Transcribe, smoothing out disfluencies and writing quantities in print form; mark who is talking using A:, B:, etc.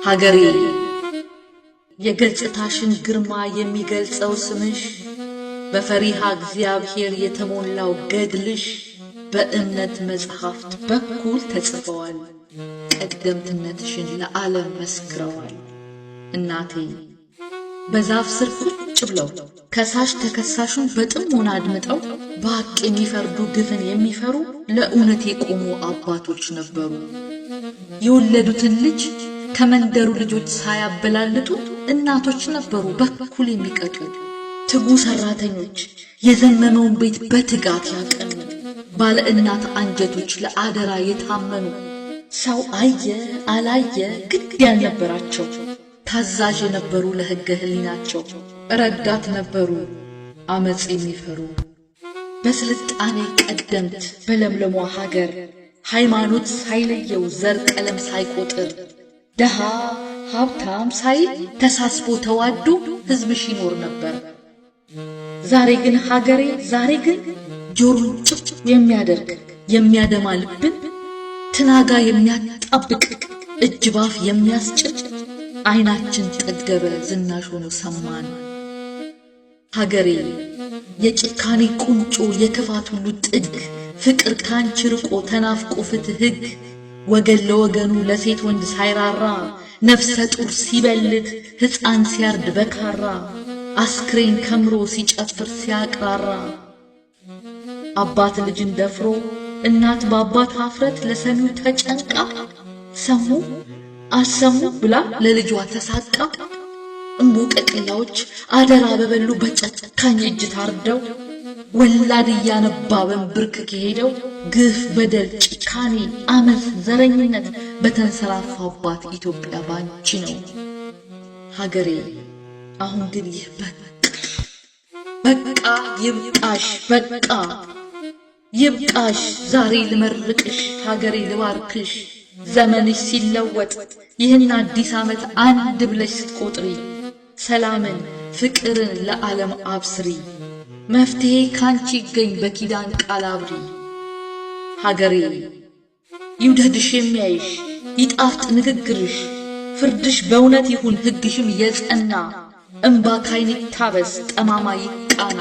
A: ሀገሬ የገጽታሽን ግርማ የሚገልጸው ስምሽ በፈሪሃ እግዚአብሔር የተሞላው ገድልሽ በእምነት መጽሐፍት በኩል ተጽፈዋል። ቀደምትነትሽን ለዓለም መስክረዋል። እናቴ በዛፍ ስር ቁጭ ብለው ከሳሽ ተከሳሹን በጥሞና አድምጠው በሐቅ የሚፈርዱ ግፍን የሚፈሩ ለእውነት የቆሙ አባቶች ነበሩ። የወለዱትን ልጅ ከመንደሩ ልጆች ሳያበላልጡ እናቶች ነበሩ በኩል የሚቀጡ። ትጉ ሰራተኞች የዘመመውን ቤት በትጋት ያቀኑ፣ ባለ እናት አንጀቶች ለአደራ የታመኑ፣ ሰው አየ አላየ ግድ ያልነበራቸው፣ ታዛዥ የነበሩ ለሕገ ሕሊናቸው፣ ረዳት ነበሩ አመጽ የሚፈሩ። በስልጣኔ ቀደምት በለምለሟ ሀገር ሃይማኖት ሳይለየው ዘር ቀለም ሳይቆጥር ደሃ ሀብታም ሳይል ተሳስቦ ተዋዶ ሕዝብሽ ይኖር ነበር። ዛሬ ግን ሀገሬ ዛሬ ግን ጆሮን ጭፍ የሚያደርግ የሚያደማ ልብን ትናጋ የሚያጣብቅ እጅ ባፍ የሚያስጭር ዓይናችን ጠገበ ዝናሽ ሆኖ ሰማን። ሀገሬ የጭካኔ ቁንጮ የክፋት ሁሉ ጥግ ፍቅር ካንቺ ርቆ ተናፍቆ ፍትህ ሕግ ወገን ለወገኑ ለሴት ወንድ ሳይራራ ነፍሰ ጡር ሲበልት ሕፃን ሲያርድ በካራ አስክሬን ከምሮ ሲጨፍር ሲያቅራራ አባት ልጅን ደፍሮ እናት በአባት ኀፍረት ለሰሚው ተጨንቃ ሰሙ አሰሙ ብላ ለልጇ ተሳቃ እምቦቀቅላዎች አደራ በበሉ በጨካኝ እጅ ታርደው ወላድ እያነባ በንብርክክ ሄደው ግፍ በደል ጭካኔ አመፅ ዘረኝነት በተንሰራፋባት ኢትዮጵያ ባንቺ ነው። ሀገሬ አሁን ግን ይህ በቃ ይብቃሽ፣ በቃ ይብቃሽ። ዛሬ ልመርቅሽ ሀገሬ ልባርክሽ። ዘመንሽ ሲለወጥ ይህን አዲስ ዓመት አንድ ብለሽ ስትቆጥሪ ሰላምን ፍቅርን ለዓለም አብስሪ። መፍትሄ ካንቺ ይገኝ በኪዳን ቃል አብሪ። ሀገሬ ይውደድሽ የሚያይሽ ይጣፍጥ ንግግርሽ፣ ፍርድሽ በእውነት ይሁን ሕግሽም የጸና፣ እምባ ካይን ይታበስ ጠማማ ይቃና።